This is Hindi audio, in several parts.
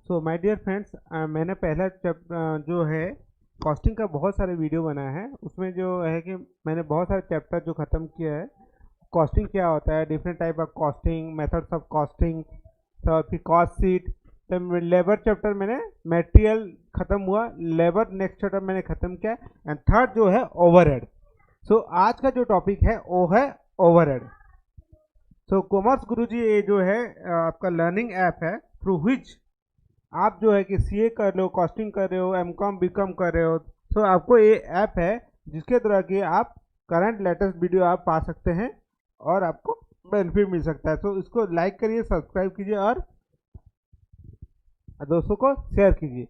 सो माय डियर फ्रेंड्स, मैंने पहला जो है कॉस्टिंग का बहुत सारे वीडियो बनाया है। उसमें जो है कि मैंने बहुत सारे चैप्टर जो ख़त्म किया है। कॉस्टिंग क्या होता है, different type of costing, methods of costing, तो फिर कॉस्ट शीट। तो लेबर चैप्टर मैंने मटेरियल ख़त्म हुआ, लेबर नेक्स्ट चैप्टर मैंने ख़त्म किया, एंड थर्ड जो है ओवरहेड। सो आज का जो टॉपिक है वो है ओवरहेड। सो कॉमर्स गुरुजी ये जो है आपका लर्निंग ऐप है थ्रू विच आप जो है कि सीए कर रहे हो, कॉस्टिंग कर रहे हो, एमकॉम बीकॉम कर रहे हो। सो आपको ये ऐप है जिसके द्वारा कि आप करंट लेटेस्ट वीडियो आप पा सकते हैं और आपको बेनिफिट मिल सकता है। तो इसको लाइक करिए, सब्सक्राइब कीजिए और दोस्तों को शेयर कीजिए।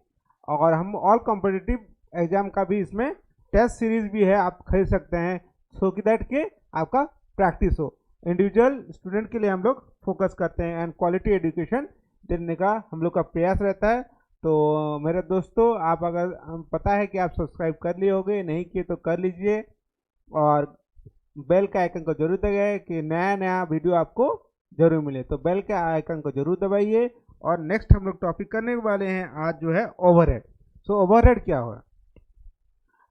और हम ऑल कॉम्पिटिटिव एग्जाम का भी इसमें टेस्ट सीरीज भी है, आप खरीद सकते हैं, सो कि दैट के आपका प्रैक्टिस हो। इंडिविजुअल स्टूडेंट के लिए हम लोग फोकस करते हैं एंड क्वालिटी एजुकेशन देने का हम लोग का प्रयास रहता है। तो मेरे दोस्तों, आप अगर पता है कि आप सब्सक्राइब कर लिए होंगे, नहीं किए तो कर लीजिए और बेल के आइकन को जरूर दबाइए कि नया नया वीडियो आपको जरूर मिले। तो बेल के आइकन को जरूर दबाइए। और नेक्स्ट हम लोग टॉपिक करने वाले हैं आज जो है ओवरहेड। सो ओवरहेड क्या हुआ?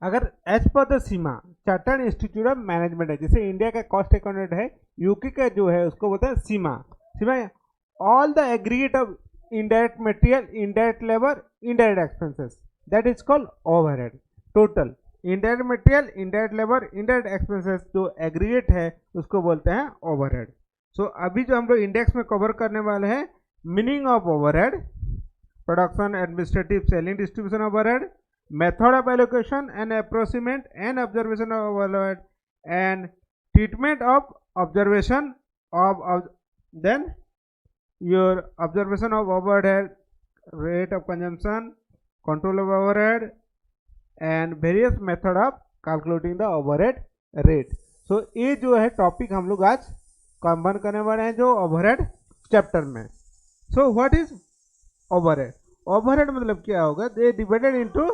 अगर as per the CIMA Chartered Institute of Management है, जैसे इंडिया का कॉस्ट अकाउंटेंट है, यूके का जो है उसको बोलते हैं सीमा। सीमा all the aggregate of indirect material, indirect labor, indirect expenses, that is called overhead. Total indirect material, indirect labor, indirect expenses जो aggregate है उसको बोलते हैं overhead. So अभी जो हम लोग इंडेक्स में कवर करने वाले हैं, meaning of overhead, production, administrative, selling, distribution overhead, method of allocation and approximate and observation of overhead, and treatment of observation of then your observation of overhead, rate of consumption, control of overhead, and various method of calculating the overhead rate. So ये जो है टॉपिक हम लोग आज कॉम्बाइन करने वाले हैं जो ओवरहेड चैप्टर में। सो व्हाट इज ओवरहेड? ओवरहेड मतलब क्या होगा? They divided into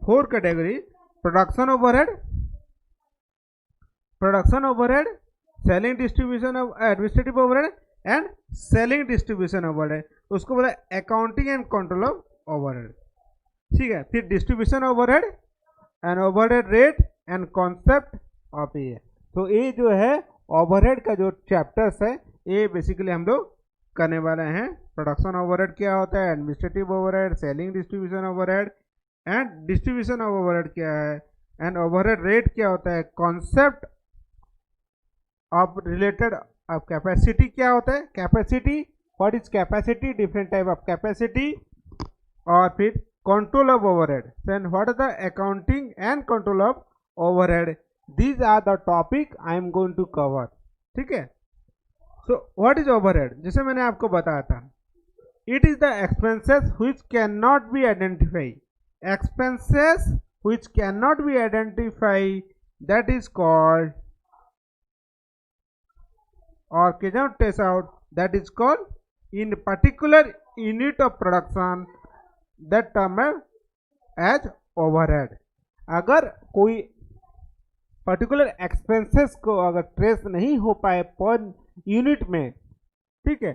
4 category: production overhead, selling distribution of administrative overhead and selling distribution overhead. उसको बोला accounting and control of overhead. ठीक है, फिर distribution overhead and overhead rate and concept of ये। तो ये जो है ओवरहेड का जो चैप्टर्स है ये बेसिकली हम लोग करने वाले हैं। प्रोडक्शन ओवरहेड क्या होता है, administrative overhead, selling distribution overhead and distribution of overhead क्या है, एंड ओवरहेड रेट क्या होता है, कॉन्सेप्ट ऑफ रिलेटेड अब कैपेसिटी क्या होता है, capacity, what is capacity, different type of capacity, और फिर control of overhead, then what are the accounting and control of overhead. These are the topic I am going to cover. ठीक है। So what is overhead? जैसे मैंने आपको बताया था, it is the expenses which can not B identify, expenses which can not B identify, that is called, or cannot trace out, that is called in particular unit of production, that term as overhead. अगर कोई पर्टिकुलर एक्सपेंसेस को अगर ट्रेस नहीं हो पाए पर यूनिट में, ठीक है,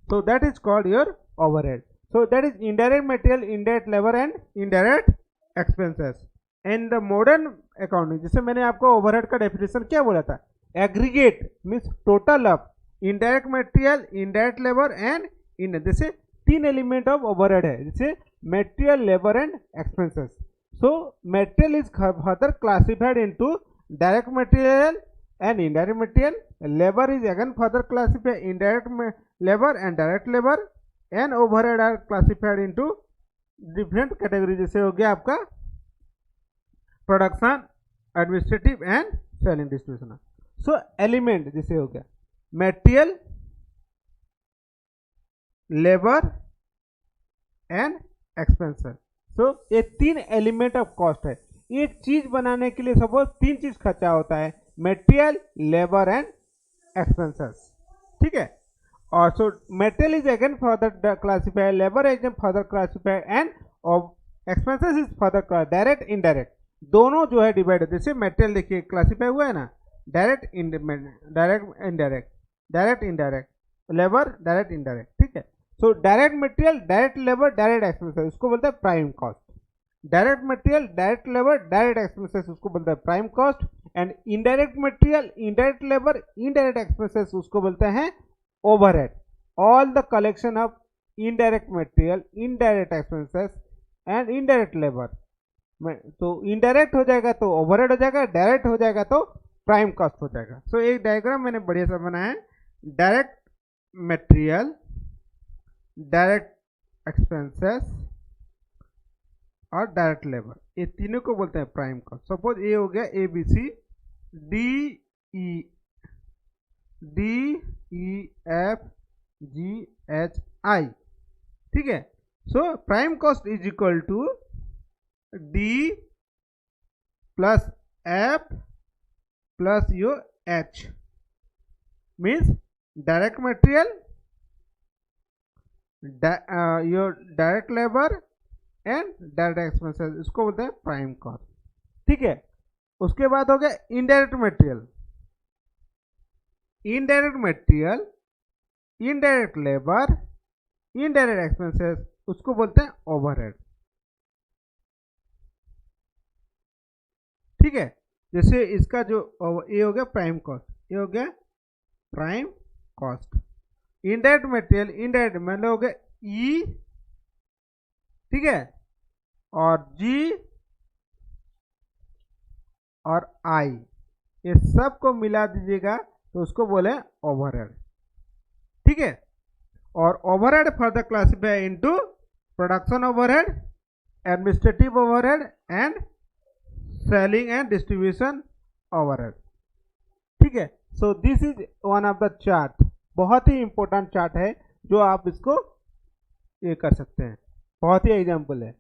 तो that is called your overhead. So that is indirect material, indirect labour and indirect expenses. In the modern accounting, जैसे मैंने आपको ओवरहेड का डेफिनेशन क्या बोला था, aggregate means total of indirect material, indirect labour and in, जैसे 3 एलिमेंट ऑफ ओवरहेड है, जैसे material, labour and expenses. So material is further classified into direct material and indirect material, labour is again further classified indirect labour and direct labour, and overhead are classified into different category, जैसे हो गया आपका production, administrative and selling distribution. So element जैसे हो गया material, labour and expenses. So ये 3 एलिमेंट ऑफ कॉस्ट है। एक चीज बनाने के लिए सपोज 3 चीज खर्चा होता है, मटेरियल, लेबर एंड एक्सपेंसेस। ठीक है। और so material is again further classified, labour is further classified and expenses is further direct, indirect, दोनों जो है डिवाइड। जैसे मटेरियल देखिए क्लासिफाई हुआ है ना, direct indirect, direct indirect, labour direct indirect. ठीक है। So direct material, direct labour, direct expenses, उसको बोलते हैं prime cost. Direct material, direct labour, direct expenses, उसको बोलते हैं prime cost. And indirect material, indirect labour, indirect expenses, उसको बोलते हैं overhead. All the collection of indirect material, indirect expenses and indirect labour. तो इनडायरेक्ट हो जाएगा तो ओवरहेड हो जाएगा, डायरेक्ट हो जाएगा तो प्राइम कॉस्ट हो जाएगा। सो एक डायग्राम मैंने बढ़िया सा बनाया है। डायरेक्ट मटेरियल, डायरेक्ट एक्सपेंसेस और डायरेक्ट लेबर, ये तीनों को बोलते हैं प्राइम कॉस्ट। सपोज ये हो गया A B C D E F G H I, ठीक है। So prime cost is equal to D plus F plus your H, means direct material, your direct labour and direct expenses, इसको बोलते हैं प्राइम कॉस्ट, ठीक है। उसके बाद हो गया indirect material, indirect material, indirect labour, indirect expenses, उसको बोलते हैं ओवरहेड, ठीक है। जैसे इसका जो ये हो गया प्राइम कॉस्ट, ये हो गया prime cost. Indirect material, indirect मतलब हो गया ई, ठीक है, और जी और आई, ये सब को मिला दीजिएगा तो उसको बोले ओवरहेड, ठीक है। और overhead further classify into production overhead, administrative overhead and selling and distribution overhead, ठीक है। So this is one of the chart, बहुत ही इंपॉर्टेंट चार्ट है जो आप इसको ये कर सकते हैं। बहुत ही एग्जाम्पल है,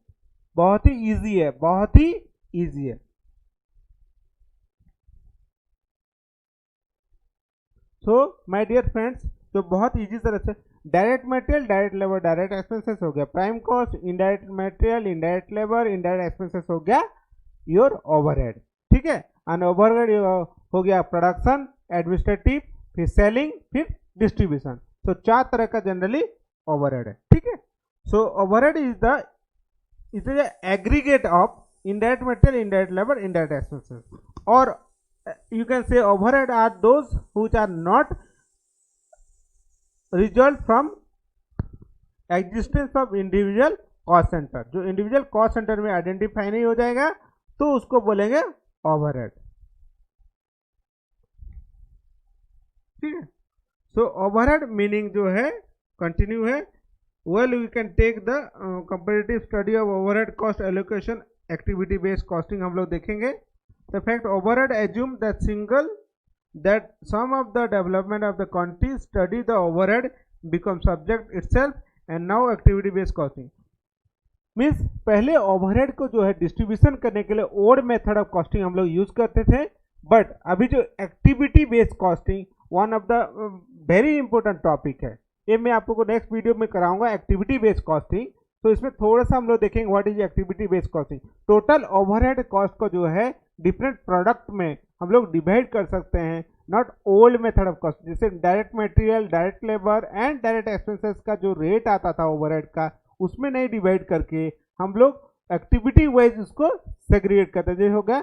बहुत ही इजी है, बहुत ही इजी है। सो माय डियर फ्रेंड्स, तो बहुत इजी तरह से direct material, direct labour, direct expenses हो गया prime cost, indirect material, indirect labour, indirect expenses हो गया योर ओवरहेड, ठीक है। एंड ओवरहेड हो गया प्रोडक्शन, एडमिनिस्ट्रेटिव, फिर सेलिंग, फिर डिस्ट्रीब्यूशन। तो चार तरह का जनरली ओवरहेड है, ठीक है। So overhead is the aggregate of indirect material, indirect labor, indirect expenses, or you can say overhead are those which are not result from existence of individual cost center। जो individual cost center में आइडेंटिफाई नहीं हो जाएगा तो उसको बोलेंगे ओवरहेड, ठीक है। सो ओवरहेड मीनिंग जो है कंटिन्यू है। Well we can take the comparative study of overhead cost allocation, activity based costing हम लोग देखेंगे। The fact overhead assume that single that some of the development of the quantity study the overhead become subject itself and now activity based costing means पहले ओवरहेड को जो है डिस्ट्रीब्यूशन करने के लिए ओड मेथड ऑफ कॉस्टिंग हम लोग यूज करते थे, बट अभी जो activity based costing one of the very important topic है, ये मैं आपको नेक्स्ट वीडियो में कराऊंगा एक्टिविटी बेस्ड कॉस्टिंग। तो इसमें थोड़ा सा हम लोग देखेंगे what is activity based costing. Total overhead cost को जो है डिफरेंट प्रोडक्ट में हम लोग डिवाइड कर सकते हैं, not old method of cost. जैसे direct material, direct labour and direct expenses का जो रेट आता था ओवरहेड का, उसमें नहीं डिवाइड करके हम लोग एक्टिविटी वाइज उसको सेग्रीगेट करते हैं। जैसे हो गया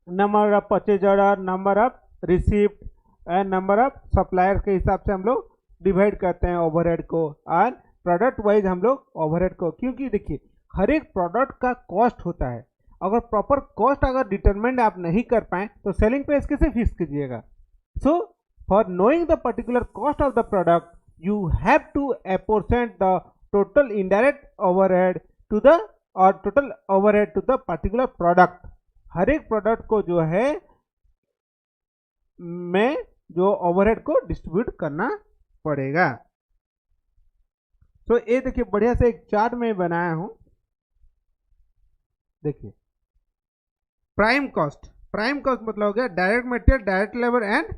number of purchase order, number of receipt and number of supplier के हिसाब से हम लोग डिवाइड करते हैं ओवरहेड को, और प्रोडक्ट वाइज हम लोग ओवरहेड को, क्योंकि देखिए हर एक प्रोडक्ट का कॉस्ट होता है। अगर प्रॉपर कॉस्ट अगर डिटरमाइंड आप नहीं कर पाए तो सेलिंग प्राइस कैसे फिक्स कीजिएगा। So for knowing the particular cost of the product you have to apportion the total indirect overhead to the और total overhead to the particular product. हर एक प्रोडक्ट को जो है में जो ओवरहेड को डिस्ट्रीब्यूट करना पड़ेगा। तो ये देखिए बढ़िया से एक चार्ट में बनाया हूं, देखिए प्राइम कॉस्ट। प्राइम कॉस्ट मतलब हो गया direct material, direct labour and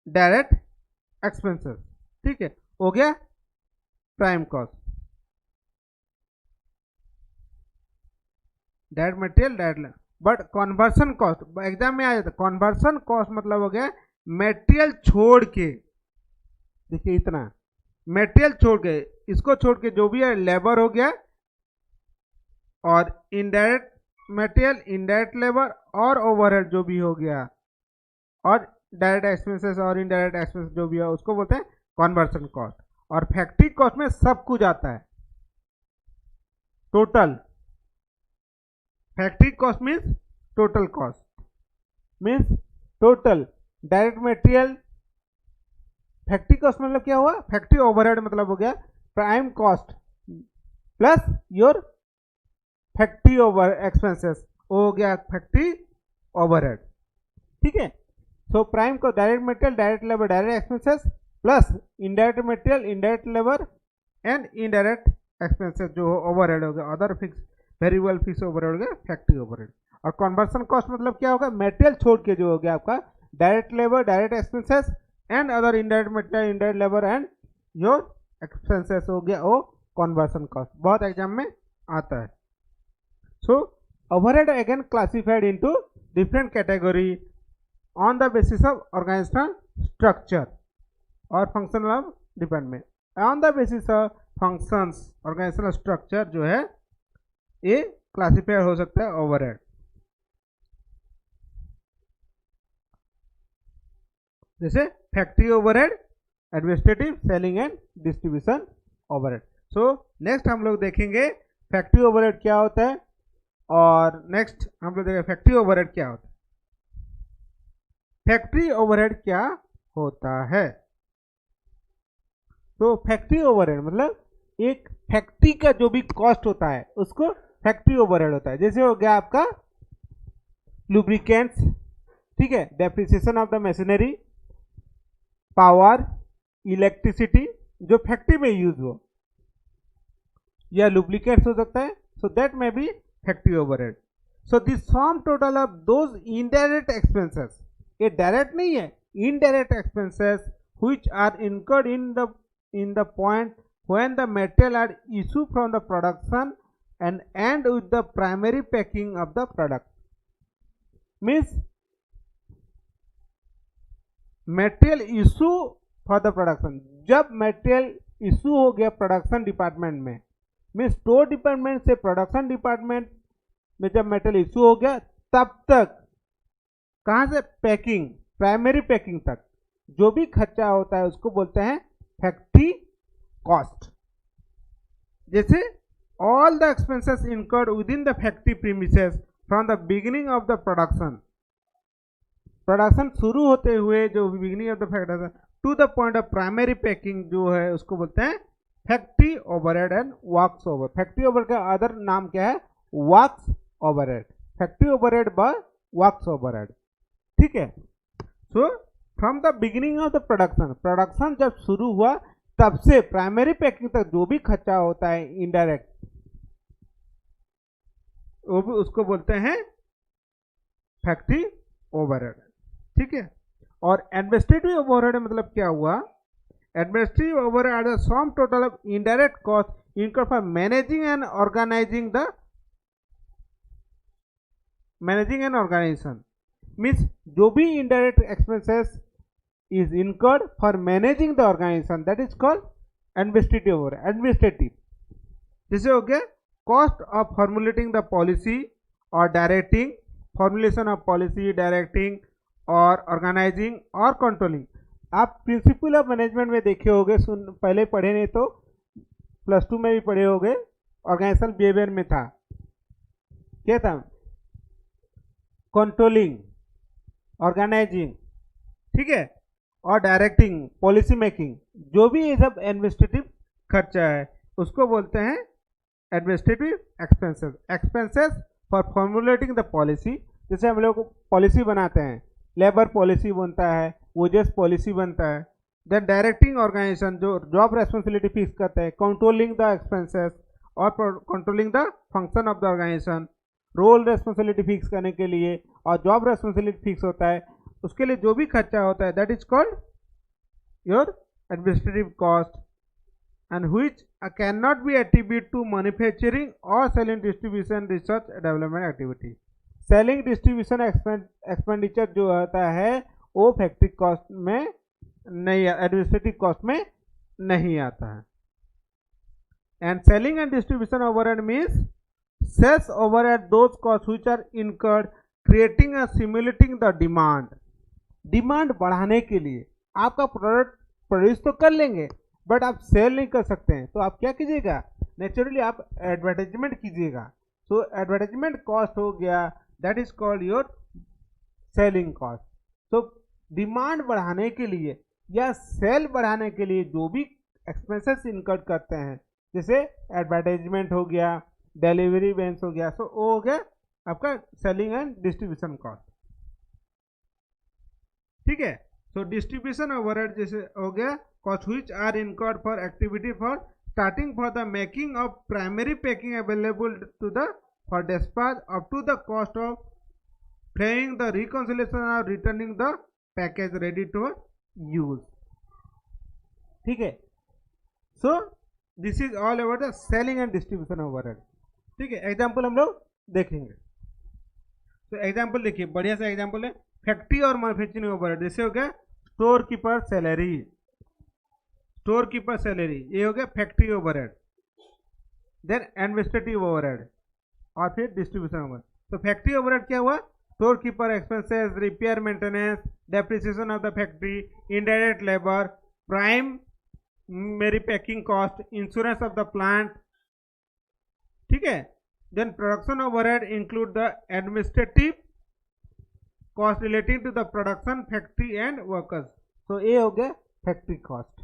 direct expenses, ठीक है, हो गया prime cost. Direct material, direct labour, but conversion cost exam में आ जाता है। कन्वर्सन कॉस्ट मतलब हो गया मटेरियल छोड़ के, देखिए इतना मटेरियल छोड़ के, इसको छोड़ के जो भी है लेबर हो गया, और इनडायरेक्ट मटेरियल, इनडायरेक्ट लेबर और ओवरहेड जो भी हो गया, और डायरेक्ट एक्सपेंसेस और इनडायरेक्ट एक्सपेंस जो भी है उसको बोलते हैं कन्वर्सन कॉस्ट। और फैक्ट्री कॉस्ट में सब कुछ आता है total. Factory cost means total cost, means total direct material. Factory cost मतलब क्या हुआ, फैक्ट्री ओवरहेड मतलब हो गया prime cost plus your factory over expenses, हो गया फैक्ट्री ओवरहेड। ठीक है, सो प्राइम को direct material, direct labour, direct expenses plus indirect material, indirect labour and indirect expenses जो ओवरहेड हो गया, other fix variable fix overhead हो गया फैक्ट्री ओवरहेड। और कन्वर्सन कॉस्ट मतलब क्या होगा, मटेरियल छोड़ के जो हो गया आपका direct labour, direct expenses and other indirect material, indirect labour and your expenses हो गया वो कन्वर्सन कॉस्ट। बहुत एग्जाम में आता है। So overhead again classified into different category on the basis of organisational structure और functional of department. On the basis of functions organisational structure जो है ये क्लासिफाइड हो सकता है ओवरहेड। जैसे factory overhead, administrative, selling and distribution overhead. So next हम लोग देखेंगे फैक्ट्री ओवरहेड क्या होता है, और नेक्स्ट हम लोग देखेंगे फैक्ट्री ओवरहेड क्या होता है। फैक्ट्री ओवरहेड क्या होता है, तो फैक्ट्री ओवरहेड मतलब एक फैक्ट्री का जो भी कॉस्ट होता है उसको फैक्ट्री ओवरहेड होता है। जैसे हो गया आपका लुब्रिकेंट्स, ठीक है, depreciation of the machinery, power, electricity जो फैक्ट्री में यूज हो, या लुब्रिकेंट्स हो सकता है, सो दैट में be factory overhead. So this sum total of those indirect expenses, ये डायरेक्ट नहीं है, indirect expenses which are incurred in the point when the material are issued from the production and end with the primary packing of the product। means material issue for the production, जब material issue हो गया प्रोडक्शन डिपार्टमेंट में, मीन्स स्टोर डिपार्टमेंट से प्रोडक्शन डिपार्टमेंट में जब मटेरियल इशू हो गया तब तक कहाँ से पैकिंग, प्राइमरी पैकिंग तक जो भी खर्चा होता है उसको बोलते हैं फैक्ट्री कॉस्ट। जैसे all the expenses incurred within the factory premises from the beginning of the production, production शुरू होते हुए जो beginning of the factory to the point of primary packing जो है उसको बोलते हैं factory overhead and works over. Factory overhead का अदर नाम क्या है, वर्क्स ओवरहेड, फैक्ट्री ओवरहेड व वर्क्स ओवरहेड। ठीक है, so from the beginning of the production, production जब शुरू हुआ तब से प्राइमरी पैकिंग तक जो भी खर्चा होता है इनडायरेक्ट, वो भी उसको बोलते हैं फैक्ट्री ओवरहेड। ठीक है, और एडमिनिस्ट्रेटिव ओवरहेड मतलब क्या हुआ, administrative overhead are the sum total of indirect cost incurred for managing and organising the organisation. Means जो भी indirect expenses is incurred for managing the organization, that is called administrative overhead। एडमिनिस्ट्रेटिव जैसे हो गया cost of formulating the policy और directing, formulation of policy, directing और ऑर्गेनाइजिंग और कंट्रोलिंग। आप प्रिंसिपल ऑफ मैनेजमेंट में देखे होंगे, पहले पढ़े नहीं तो +2 में भी पढ़े होंगे, ऑर्गेनाइजेशनल बिहेवियर में था, क्या था, कंट्रोलिंग, ऑर्गेनाइजिंग, ठीक है, और डायरेक्टिंग, पॉलिसी मेकिंग, जो भी ये सब एडमिनिस्ट्रेटिव खर्चा है उसको बोलते हैं administrative expenses. Expenses for formulating the policy, जैसे हम लोग पॉलिसी बनाते हैं, लेबर पॉलिसी बनता है, वोजेस पॉलिसी बनता है, देन डायरेक्टिंग ऑर्गेनाइजेशन जो जॉब रेस्पॉन्सिबिलिटी फिक्स करते हैं, कंट्रोलिंग द एक्सपेंसेस और controlling the function of the organisation, role responsibility fix करने के लिए और जॉब रेस्पॉन्सिबिलिटी फिक्स होता है, उसके लिए जो भी खर्चा होता है that is called your administrative cost and which can not be attribute to manufacturing और selling, distribution, research development activity. Selling distribution expenditure जो होता है वो फैक्ट्री कॉस्ट में नहीं, एडमिनिस्ट्रेटिव कॉस्ट में नहीं आता है। And selling and distribution overhead means sales overhead those cost which are incurred creating and simulating the demand. Demand बढ़ाने के लिए आपका प्रोडक्ट प्रोड्यूस तो कर लेंगे बट आप सेल नहीं कर सकते हैं, तो आप क्या कीजिएगा, नेचुरली आप एडवर्टाइजमेंट कीजिएगा। सो एडवर्टाइजमेंट कॉस्ट हो गया, that is called your selling cost. तो डिमांड बढ़ाने के लिए या सेल बढ़ाने के लिए जो भी एक्सपेंसेस इनकर्ड करते हैं, जैसे एडवर्टाइजमेंट हो गया, डिलीवरी बेंस हो गया, सो वो हो गया आपका सेलिंग एंड डिस्ट्रीब्यूशन कॉस्ट। ठीक है, सो डिस्ट्रीब्यूशन ओवरहेड जैसे हो गया cost which are incurred for activity for starting for the making of primary packing available to the for dispatch up to the cost of freeing the reconciliation और returning the package ready to use. ठीक है, so this is all about the selling and distribution overhead. ठीक है, एग्जाम्पल हम लोग देखेंगे। तो एग्जाम्पल देखिए, बढ़िया सा एग्जाम्पल है फैक्ट्री और मैन्युफैक्चरिंग ओवरहेड। जैसे हो गया store keeper salary, store keeper salary, ये हो गया factory overhead. Then administrative overhead और फिर डिस्ट्रीब्यूशन ओवरहेड। तो फैक्ट्री ओवरहेड क्या हुआ, store keeper expenses, repair maintenance, depreciation of the factory, indirect labour, primary packing cost, insurance of the plant. ठीक है, then production overhead include the administrative cost relating to the production factory and workers. तो ये हो गया फैक्ट्री कॉस्ट।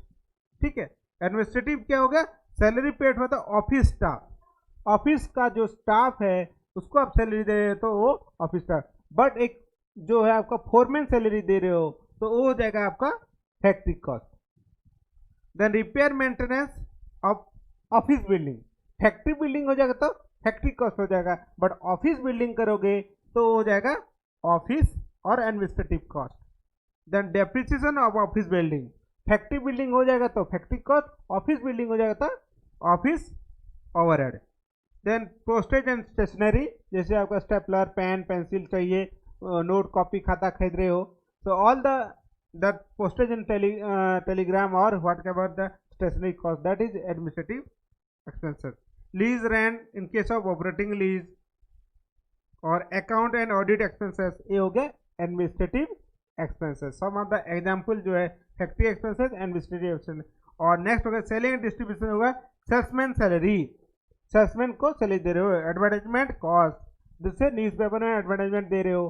ठीक है, एडमिनिस्ट्रेटिव क्या हो गया, salary paid for the office staff, office का जो स्टाफ है उसको आप सैलरी दे रहे हो तो वो ऑफिस स्टाफ, बट एक जो है आपका फोरमैन सैलरी दे रहे हो तो वो हो जाएगा आपका factory cost. Then repair maintenance of office building, factory building हो जाएगा तो फैक्ट्री कॉस्ट हो जाएगा, बट ऑफिस बिल्डिंग करोगे तो हो जाएगा ऑफिस और administrative cost. Then depreciation of office building, factory building हो जाएगा तो फैक्ट्री कॉस्ट, ऑफिस बिल्डिंग हो जाएगा तो office overhead. Then postage and stationery, जैसे आपका स्टेपलर, पेन, पेंसिल चाहिए, नोट, कॉपी, खाता खरीद रहे हो, so all the postage and telegram or whatever the stationery cost, that is administrative expenses. Lease rent in case of operating lease और account and audit expenses, ये हो गए administrative expenses। some of the example जो है factory expenses, administrative expenses। और next हो गया selling and distribution, होगा salesman salary, salesman को सैलरी दे रहे हो, advertisement cost, जैसे न्यूज़पेपर में एडवर्टाइजमेंट दे रहे हो,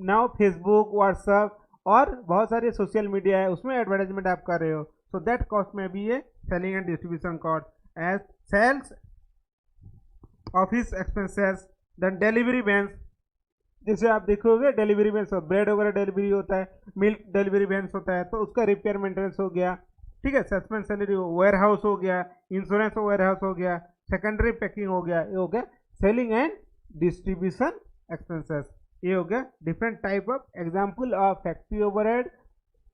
नाउ फेसबुक, व्हाट्सएप और बहुत सारे सोशल मीडिया है उसमें एडवर्टाइजमेंट आप कर रहे हो, सो दैट कॉस्ट में भी ये selling and distribution cost as sales office expenses. Then delivery vans, जैसे आप देखोगे डिलीवरी वैन्स, ब्रेड वगैरह डिलीवरी होता है, मिल्क डिलीवरी वैन्स होता है, तो उसका रिपेयर मेंटेनेंस हो गया। ठीक है, सस्पेंस सैलरी, वेयर हाउस हो गया, इंश्योरेंस वेयर हाउस हो गया, सेकेंडरी पैकिंग हो गया, ये हो गया सेलिंग एंड डिस्ट्रीब्यूशन एक्सपेंसेस। ये हो गया different type of example of factory overhead,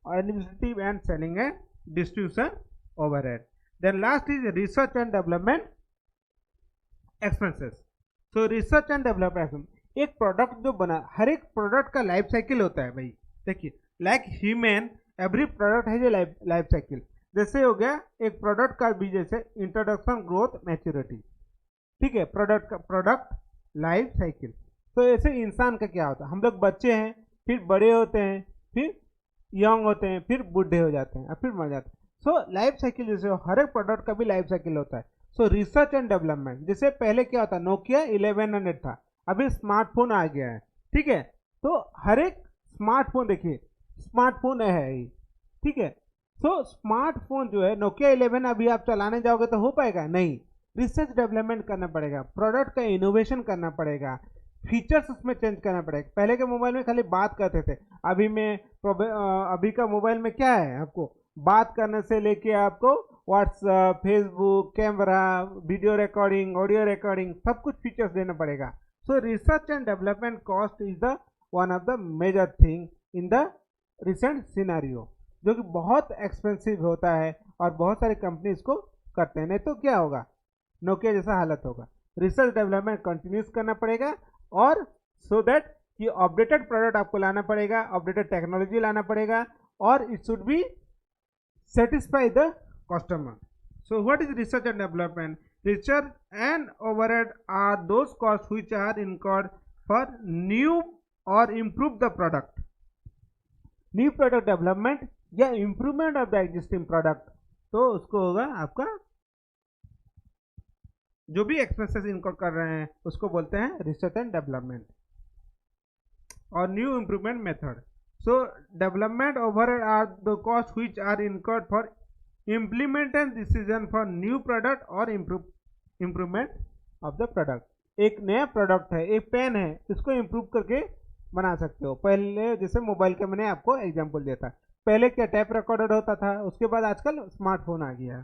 administrative and selling and distribution overhead. Then last is research and development expenses. So research and development, एक प्रोडक्ट जो बना, हर एक प्रोडक्ट का लाइफ साइकिल होता है भाई। देखिए लाइक ह्यूमन, एवरी प्रोडक्ट है जो लाइफ साइकिल। जैसे हो गया एक प्रोडक्ट का भी, जैसे इंट्रोडक्शन, ग्रोथ, मैच्योरिटी। ठीक है, प्रोडक्ट लाइफ साइकिल। तो ऐसे इंसान का क्या होता है, हम लोग बच्चे हैं, फिर बड़े होते हैं, फिर यंग होते हैं, फिर बूढ़े हो जाते हैं और फिर मर जाते हैं। सो लाइफ साइकिल जैसे हर एक प्रोडक्ट का भी लाइफ साइकिल होता है। सो रिसर्च एंड डेवलपमेंट, जैसे पहले क्या होता, नोकिया 1100 था, अभी स्मार्टफोन आ गया है। ठीक है, तो हर एक स्मार्टफोन, देखिए स्मार्टफोन है ही। ठीक है, सो स्मार्टफोन जो है नोकिया 11 अभी आप चलाने जाओगे तो हो पाएगा नहीं, रिसर्च डेवलपमेंट करना पड़ेगा, प्रोडक्ट का इनोवेशन करना पड़ेगा, फीचर्स उसमें चेंज करना पड़ेगा। पहले के मोबाइल में खाली बात करते थे, अभी का मोबाइल में क्या है, आपको बात करने से लेके आपको WhatsApp, Facebook, camera, video recording, audio recording, सब कुछ फीचर्स देना पड़ेगा। So research and development cost is the one of the major thing in the recent scenario, जो कि बहुत एक्सपेंसिव होता है और बहुत सारी कंपनी इसको करते हैं, नहीं तो क्या होगा, नोकिया जैसा हालत होगा। रिसर्च डेवलपमेंट कंटिन्यूस करना पड़ेगा और सो दैट कि अपडेटेड प्रोडक्ट आपको लाना पड़ेगा, अपडेटेड टेक्नोलॉजी लाना पड़ेगा और it should be satisfy the customer. So what is research and development? Research and overhead are those costs which are incurred for new or improve the product. New product development या improvement of the existing product, तो उसको होगा आपका जो भी एक्सपेंसेस इनकॉर कर रहे हैं उसको बोलते हैं रिसर्च एंड डेवलपमेंट और new improvement method. So development overhead are the cost which are incurred for implementation decision for new product और इम्प्रूवमेंट ऑफ द प्रोडक्ट. एक नया प्रोडक्ट है, एक पेन है, इसको इम्प्रूव करके बना सकते हो. पहले जैसे मोबाइल का मैंने आपको एग्जांपल दिया था, पहले क्या टैप रिकॉर्डर होता था, उसके बाद आजकल स्मार्टफोन आ गया.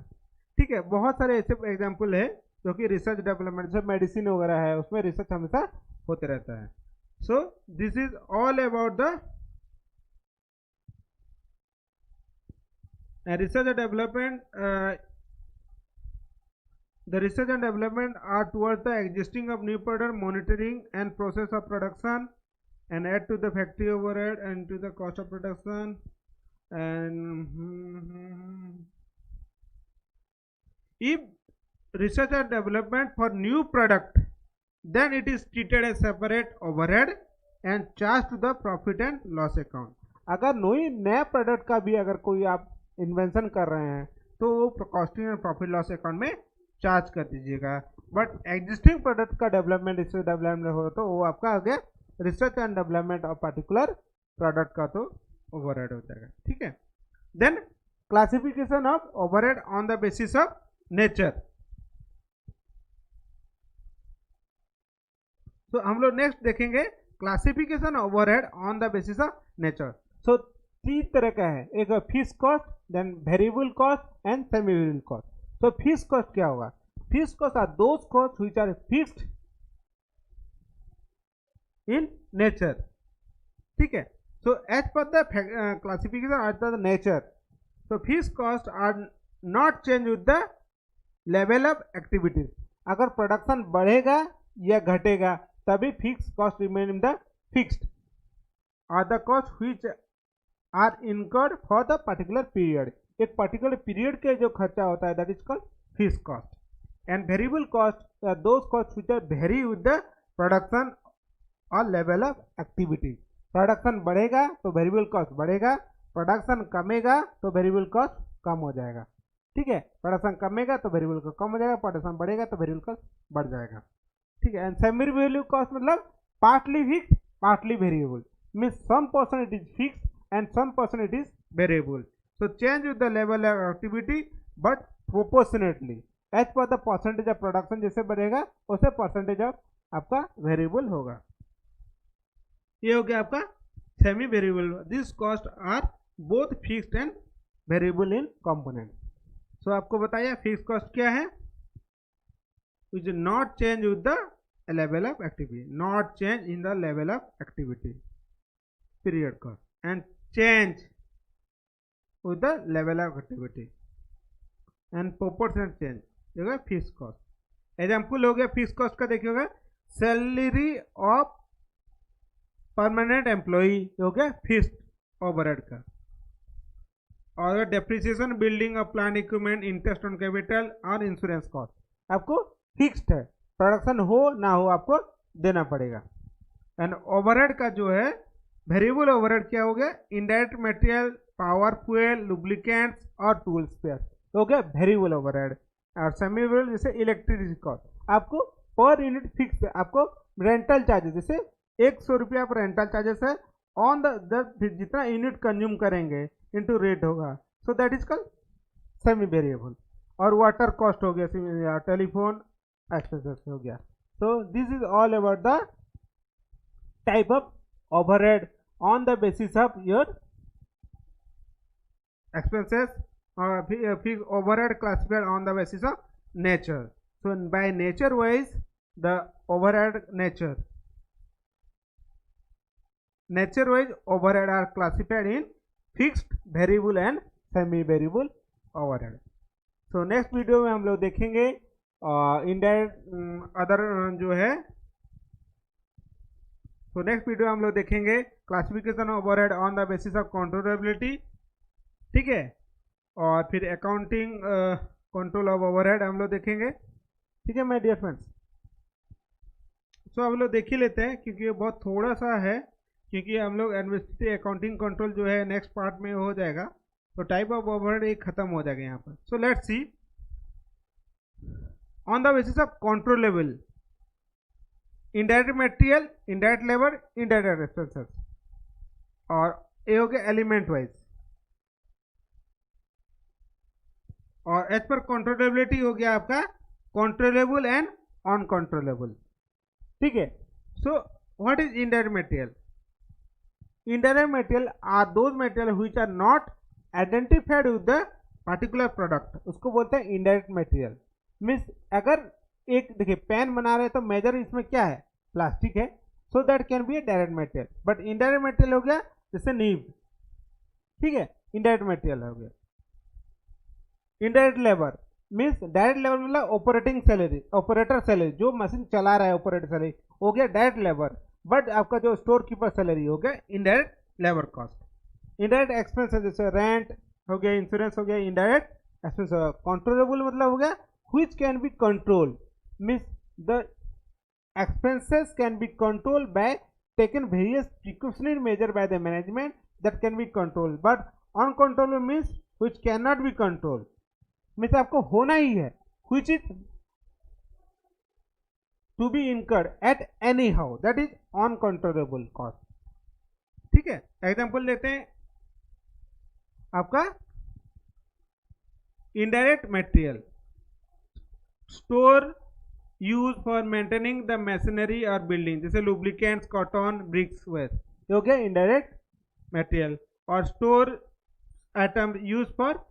ठीक है, बहुत सारे ऐसे एग्जांपल है जो कि रिसर्च डेवलपमेंट से मेडिसिन वगैरह है उसमें रिसर्च हमेशा होते रहता है. So this is all about the research and development. The research and development are towards the existing of new product, monitoring and process of production, and add to the factory overhead and to the cost of production. And if research and development for new product, then it is treated as separate overhead and charged to the profit and loss account. अगर नया प्रोडक्ट का भी अगर कोई आप इन्वेंशन कर रहे हैं तो वो costing and profit loss account में चार्ज कर दीजिएगा. बट एग्जिस्टिंग प्रोडक्ट का डेवलपमेंट रिसर्च डेवलपमेंट हो तो वो आपका आ गया research and development of particular product का तो ओवरहेड हो जाएगा. ठीक है. Then classification of overhead on the basis of nature. तो हम लोग नेक्स्ट देखेंगे classification overhead on the basis of nature. So 3 तरह का है, एक fixed cost, then variable cost and semi variable cost. So fixed cost क्या होगा? Fixed cost are those cost which are fixed in nature. ठीक है. So as per the classification as the nature, so fixed cost are not change with the level of activities. अगर प्रोडक्शन बढ़ेगा या घटेगा तभी fixed cost remain in the fixed. Are the cost which are incurred for the particular period. एक पर्टिकुलर पीरियड के जो खर्चा होता है that is called fixed cost. And variable cost those cost which are vary with the production और लेवल ऑफ एक्टिविटी. प्रोडक्शन बढ़ेगा तो वेरिएबल कॉस्ट बढ़ेगा, प्रोडक्शन कमेगा तो वेरिएबल कॉस्ट कम हो जाएगा. ठीक है. प्रोडक्शन कमेगा तो वेरिएबल कॉस्ट कम हो जाएगा, प्रोडक्शन बढ़ेगा तो वेरिएबल कॉस्ट बढ़ जाएगा. ठीक है. एंड सेमी वेरिएबल कॉस्ट मतलब partly fixed partly variable, means some percent it is fixed and some percent it is variable. So change with the level of activity but proportionately as per the percentage of production. जैसे बढ़ेगा उसे percentage of आपका variable होगा. ये हो गया आपका semi variable. These costs are both fixed and variable in component. So आपको बताया fixed cost क्या है? Which is not change with the level of activity, not change in the level of activity. Period cost and change with the level of activity and proportional change होगा फिक्स्ड कॉस्ट. एग्जाम्पल हो गया फिक्स्ड कॉस्ट का. देखिएगा सैलरी ऑफ परमानेंट एम्प्लॉई हो गया फिक्स्ड ओवरहेड का. और depreciation building of plant equipment, interest on capital और इंश्योरेंस कॉस्ट आपको फिक्स्ड है. प्रोडक्शन हो ना हो आपको देना पड़ेगा. एंड ओवरहेड का जो है वेरिएबल ओवरहेड क्या हो गया? Indirect material, power, fuel, lubricants और टूल्स पेयर हो गया वेरिएबल ओवरहेड. और सेमी वेरिएबल जैसे इलेक्ट्रिसिटी कॉस्ट आपको पर यूनिट फिक्स है. आपको रेंटल चार्जेस जैसे 100 रुपया पर रेंटल चार्जेस है ऑन द जितना यूनिट कंज्यूम करेंगे इनटू रेट होगा. So that is called semi variable. और वाटर कॉस्ट हो गया, टेलीफोन एक्सपेंसेस हो गया. सो this is all about the type of overhead on the basis of your expenses or fixed overhead classified on the basis of nature. So by nature wise the overhead nature wise overhead are classified in fixed, variable and semi variable overhead. So next video में हम लोग देखेंगे indirect अदर जो है. तो नेक्स्ट वीडियो हम लोग देखेंगे classification of overhead on the basis of controllability. ठीक है. और फिर अकाउंटिंग कंट्रोल ऑफ ओवरहेड हम लोग देखेंगे। ठीक है माय डियर फ्रेंड्स, सो हम लोग देख ही लेते हैं क्योंकि ये बहुत थोड़ा सा है, क्योंकि हम लोग एडमिनिस्ट्रेटिव अकाउंटिंग कंट्रोल जो है नेक्स्ट पार्ट में हो जाएगा, तो टाइप ऑफ ओवरहेड एक खत्म हो जाएगा यहाँ पर। So let's see on the basis of controllable indirect material, indirect labour, indirect expenses, और ये हो गया एलिमेंट वाइज। और एज पर कंट्रोलेबिलिटी हो गया आपका कंट्रोलेबल एंड अनकंट्रोलेबल। ठीक है, so what is indirect material? Indirect material are those material which are not identified with the particular product, उसको बोलते हैं indirect material। मीन्स अगर एक देखिए पेन बना रहे हैं तो मेजर इसमें क्या है, प्लास्टिक है, so that can be A direct material. But indirect material हो गया जैसे नीब, ठीक है, इनडायरेक्ट मटेरियल हो गया। Indirect labour means direct labour मतलब ऑपरेटिंग सैलरी, ऑपरेटर सैलरी, जो मशीन चला रहा है ऑपरेटर सैलरी हो गया डायरेक्ट लेबर। बट आपका जो स्टोर कीपर सैलरी हो गया indirect labour cost. Indirect expense जैसे रेंट हो गया, इंश्योरेंस हो गया, इनडायरेक्ट एक्सपेंस हो गया। कंट्रोलेबल मतलब हो गया which can be control, means the expenses can be controlled by taken various precautionary measure by the management that can be controlled, but uncontrollable means which cannot be controlled, means आपको होना ही है, which is to be incurred at anyhow, that is uncontrollable cost। ठीक है, एग्जांपल लेते हैं आपका indirect material, store use for maintaining the machinery और बिल्डिंग, जैसे लुब्रिकेंट्स, कॉटन, ब्रिक्स वेस्ट, ये हो गया इनडायरेक्ट मटेरियल। और store item use for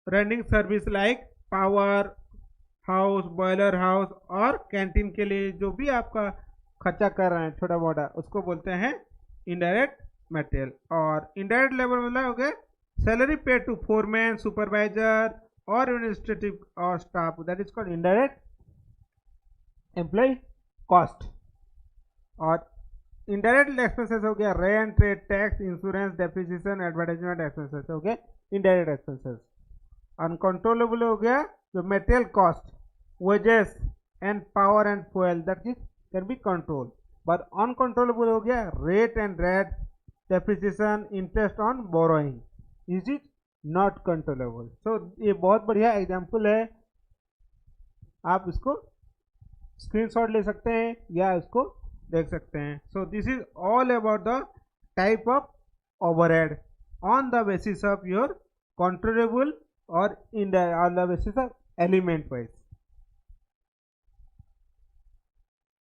running service like power house, boiler house, और कैंटीन के लिए जो भी आपका खर्चा कर रहे हैं छोटा मोटा, उसको बोलते हैं इनडायरेक्ट मटेरियल। और इनडायरेक्ट लेबर मतलब हो गया salary pay to foreman, supervisor और एडमिनिस्ट्रेटिव और staff, that is called indirect employee cost. और इनडायरेक्ट एक्सपेंसेस हो गया rent, trade tax, insurance, depreciation, advertisement expenses हो गए इनडायरेक्ट एक्सपेंसेस। अनकंट्रोलेबल हो गया जो material cost, wages and power and fuel, that is can be control. But uncontrollable हो गया rate and rate, depreciation, interest on borrowing, is is not controllable. So ये बहुत बढ़िया एग्जाम्पल है, आप इसको स्क्रीनशॉट ले सकते हैं या इसको देख सकते हैं। So this is all about the type of overhead on the basis of your controllable और इन on the basis of element wise.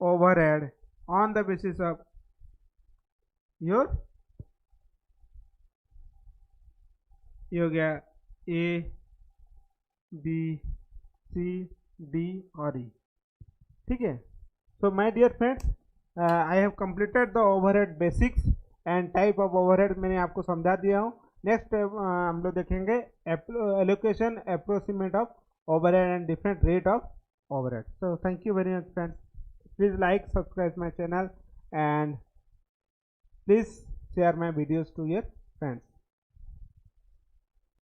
Overhead on the basis of your, ये हो गया ए बी सी डी और ई। ठीक है, so my dear friends, I have completed the overhead basics and type of overhead मैंने आपको समझा दिया हूँ। नेक्स्ट हम लोग देखेंगे allocation approximate of overhead and different rate of overhead. So thank you very much friends, please like, subscribe my channel and please share my videos to your friends.